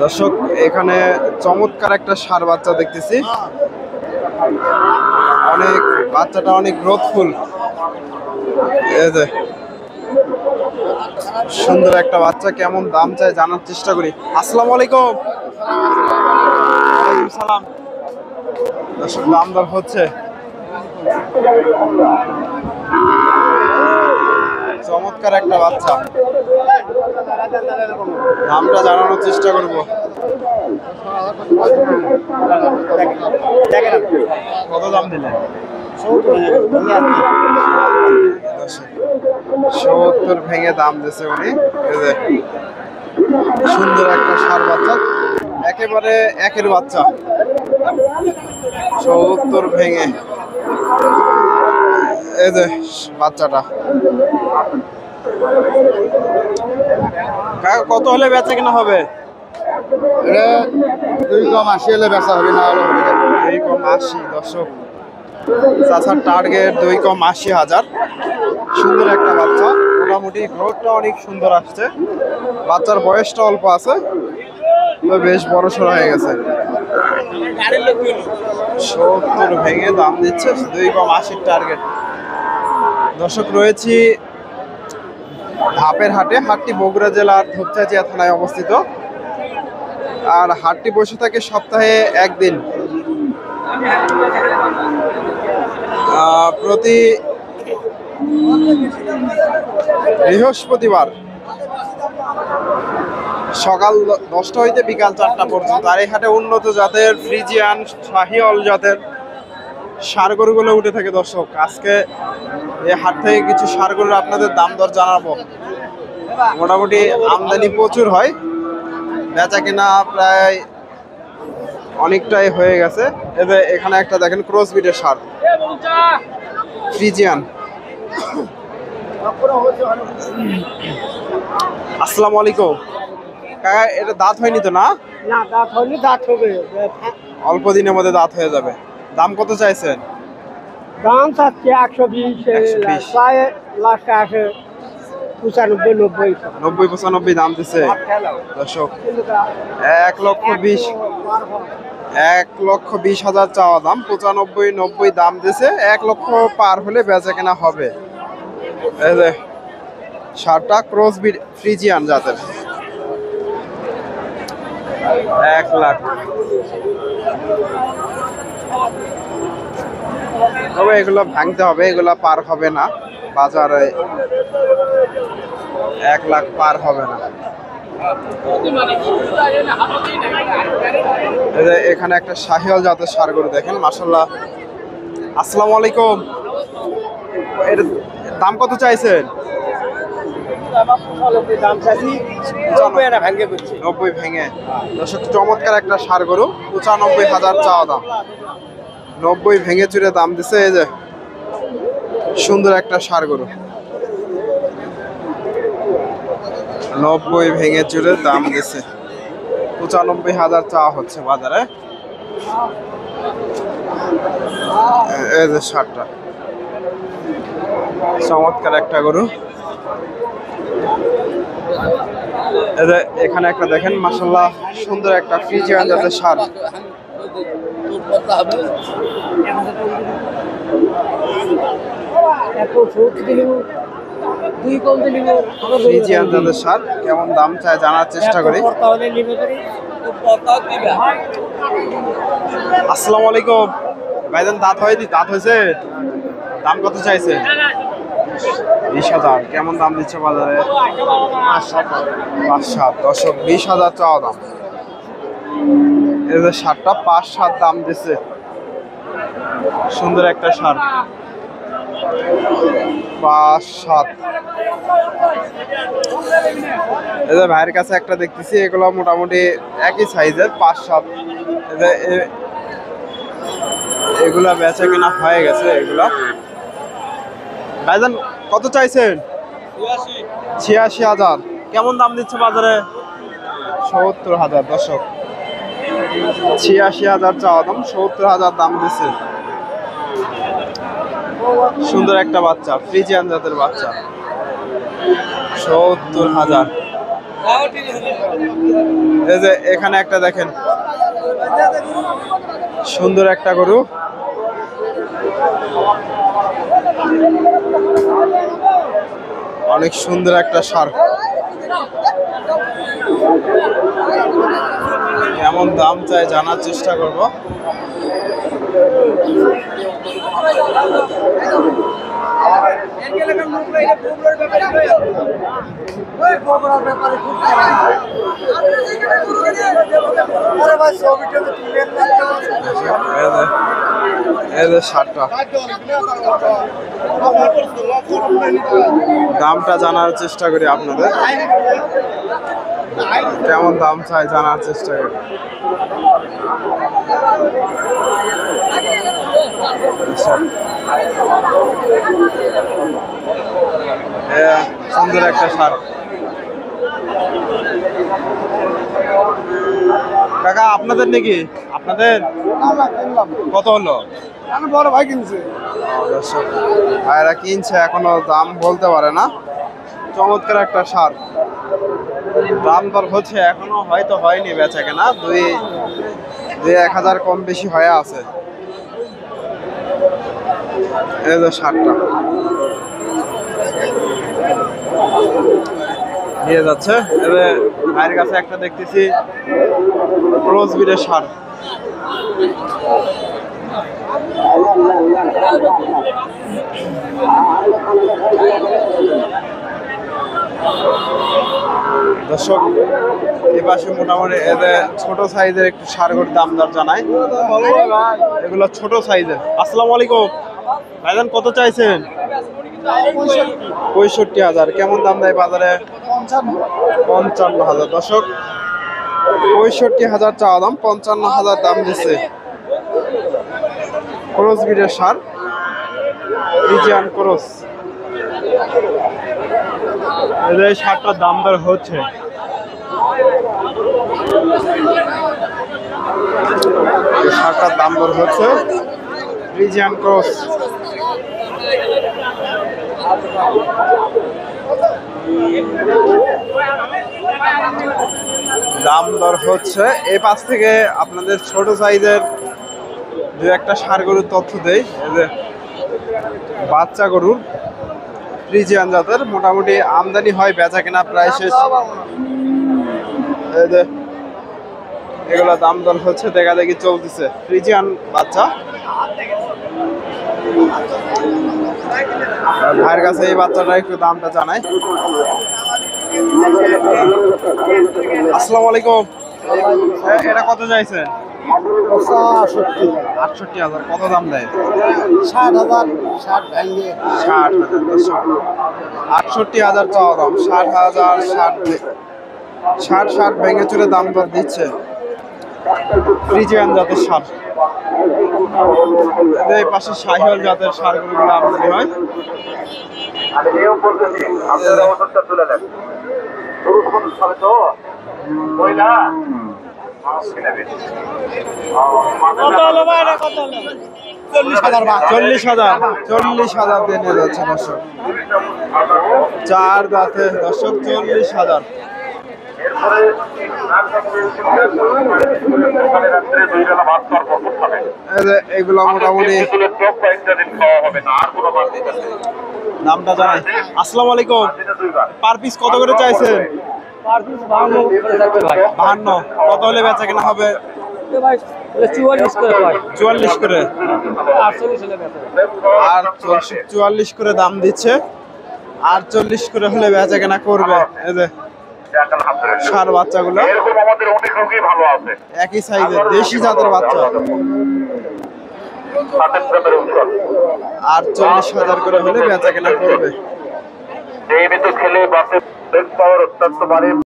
দর্শক এখানে চমৎকার একটা ষাঁড় বাচ্চা দেখতেছি। অনেক বাচ্চাটা অনেক গ্রোথফুল। এই যে সুন্দর একটা বাচ্চা, কেমন দাম চাই জানার চেষ্টা করি। আসসালামু আলাইকুম। ওয়ালাইকুম সালাম। দর্শক দাম দর হচ্ছে। চমৎকার একটা বাচ্চা, দামটা জানানোর চেষ্টা করব। কত দাম দিলেন? 70 ভেঙে দাম দিয়েছে উনি। সুন্দর একটা ষাঁড় বাচ্চা, একেবারে একের বাচ্চা। 70 ভেঙে এই যে বাচ্চাটা। কত হলে বেচা কিনা হবে? এটা 2.80 হলে বেচা হবে, না হলে হবে না। 2.80। দর্শক চাচার টার্গেট 2.80,000। সুন্দর একটা বাচ্চা, মোটামুটি গ্রোথটা অনেক সুন্দর আসছে। বাচ্চার বয়সটা অল্প আছে, তো বেশ বড় সড়ো হয়ে গেছে। 70 ভেঙে দাম দিচ্ছে, 2.80 টার্গেট। দর্শক রয়েছি ধাপের হাটে। হাটটি বগুড়া জেলার ধূপচাচিয়া থানায় অবস্থিত। আর হাটটি বসে থাকে সপ্তাহে একদিন, প্রতি বৃহস্পতিবার সকাল 10টা হইতে বিকাল 4টা পর্যন্ত। আর এই হাটে উন্নত জাতের ফ্রিজিয়ান শাহিওয়াল জাতের ষাঁড় গরুগুলো উঠে থাকে। দর্শক আজকে এই হাট থেকে কিছু ষাঁড় গরুর আপনাদের দাম দর জানাবো। মোটামুটি আমদানি প্রচুর হয়, বেচা কেনা প্রায় অনেকটাই হয়ে গেছে। এতে এখানে একটা দেখেন ক্রস বিটের ষাঁড় ফ্রিজিয়ান। আসসালামু আলাইকুম কাকা, এটা দাঁত হয়নি তো? না না, দাঁত হয়নি, দাঁত হবে অল্প দিনের মধ্যে দাঁত হয়ে যাবে। দাম কত চাইছেন? দাম চাচ্ছে 120, প্রায় লাস্টে আসে 95, 90। 90-95 দাম দিচ্ছে। দর্শক 1,20,000 চাওয়া দাম, 95-90 দাম দিছে। 1 লক্ষ পার হলে বেচা কেনা হবে। এই যে ষাঁড়টা ক্রস বিট ফ্রিজিয়ান জাতের, 1 লাখ। তবে এগুলো ভাঙতে হবে, এগুলো পার হবে না বাজারে। 1 লাখ পার হবে না। এখানে একটা শাহিওয়াল জাতের ষাঁড় গরু দেখেন, মাশাআল্লাহ। আসসালামু আলাইকুম। এর দাম কত চাইছেন? 90 ভেঙে। দর্শক চমৎকার একটা ষাঁড় গরু, 95,000 চাওয়া দাম। 90 ভেঙে চুরে দাম দিছে। এই যে সুন্দর একটা ষাঁড় গরু, 90 ভেঙে চুরে দাম দিছে। 95,000 চাওয়া হচ্ছে বাজারে। এই যে ষাঁড়টা চমৎকার একটা গরু। এখানে একটা দেখেন, মাশাআল্লাহ সুন্দর একটা ফ্রিজিয়ান জাতের ষাঁড়। ফ্রিজিয়ান জাতের ষাঁড়, কেমন দাম চাই জানার চেষ্টা করি। আসসালামু আলাইকুম ভাইজান, দাঁত হয়েছে? দাম কত চাইছে? 20,000। কেমন দাম দিচ্ছে বাজারে? 5-7। দর্শক 20,000 চাওয়া দাম। এই যে ষাঁড়টা 5-7 দাম দিচ্ছে। সুন্দর একটা ষাঁড়, 5-7। এই যে ভাইয়ের কাছে একটা দেখতেছি, এগুলো মোটামুটি একই সাইজের, 5-7। এগুলা বেচা কেনা হয়ে গেছে। এগুলা ভাইজান কত চাইছেন? 86,000। কেমন দাম দিচ্ছে বাজারে? 70,000। দর্শক 86,000 চাওয়া দাম, 70,000 দাম দিচ্ছে। সুন্দর একটা বাচ্চা, ফ্রিজিয়ান জাতের বাচ্চা, 70,000। এই যে এখানে একটা দেখেন, সুন্দর একটা গরু। অনেক সুন্দর একটা ষাঁড়। কেমন দাম চাই জানার চেষ্টা করব। এই যে ষাঁড়টা, দামটা জানার চেষ্টা করি আপনাদের, কেমন দাম চাই জানার চেষ্টা করি। সুন্দর একটা ষাঁড়। কাকা আপনাদের নাকি? আপনাদের কত হলো? বড় ভাই কিনছে। ভাইরা কিনছে, এখনো দাম বলতে পারে না। চমৎকার একটা ষাঁড়, দাম দর হচ্ছে, এখনো হয়তো হয়নি বেচা কেনা, 2-1,000 কম বেশি হয়ে আছে। এই যে ষাঁড়টা নিয়ে যাচ্ছে। এবার ভাইয়ের কাছে একটা দেখতেছি ক্রস ব্রিডের ষাঁড়। দর্শক এ পাশে মোটামুটি এদের ছোট সাইজের একটু ষাঁড়গুলোর দাম দর জানাই। এগুলো ছোট সাইজের। আসসালামু আলাইকুম ভাইজান, কত চাইছেন? 65,000। কেমন দাম দেয় বাজারে? 55,000। দর্শক 65,000 চাওয়া দাম, 55,000 দাম দিচ্ছে। ক্রস ব্রিডের ষাঁড়, ফ্রিজিয়ান ক্রস। এই ষাঁড়টার দাম দর হচ্ছে। এই ষাঁড়টার দাম দর হচ্ছে ফ্রিজিয়ান ক্রস। দাম দর হচ্ছে। এই পাশ থেকে আপনাদের ছোট সাইজের 2-1টা ষাঁড় গরুর তথ্য দেই। এই যে বাচ্চা গরুর ফ্রিজিয়ান জাতের, মোটামুটি আমদানি হয়, বেচা কেনা প্রায় শেষ। এই যে এগুলো দাম দর হচ্ছে, দেখা দেখি চলতেছে। ফ্রিজিয়ান বাচ্চা। ভাইয়ের কাছে এই বাচ্চাটা একটু দামটা জানাই। আসসালামু আলাইকুম, এটা কত চাইছেন? 68,000। কত দাম দেয়? 60,000। 60,000। 68,000 চাওয়া দাম, 60,000। 60 ভেঙে চুরে দাম দর দিচ্ছে। ফ্রিজিয়ান জাতের ষাঁড়। এই পাশে শাহিওয়াল জাতের ষাঁড়গুলো আমদানি হয়। চল্লিশ হাজার দিয়ে নিয়ে যাচ্ছে দর্শক। 4 দাঁতে দর্শক 40,000। এগুলো মোটামুটি দামটা জানাই। আসসালামু আলাইকুম, পার পিস কত করে চাইছেন? 52। কত হলে বেচা কেনা হবে? 44 করে। আর 44 করে দাম দিচ্ছে। 48 করে হলে বেচা কেনা করবে। এই যে ষাঁড় বাচ্চাগুলো একই সাইজের দেশি জাতের বাচ্চা। 48,000 করে হলে বেচা কেনা করবে।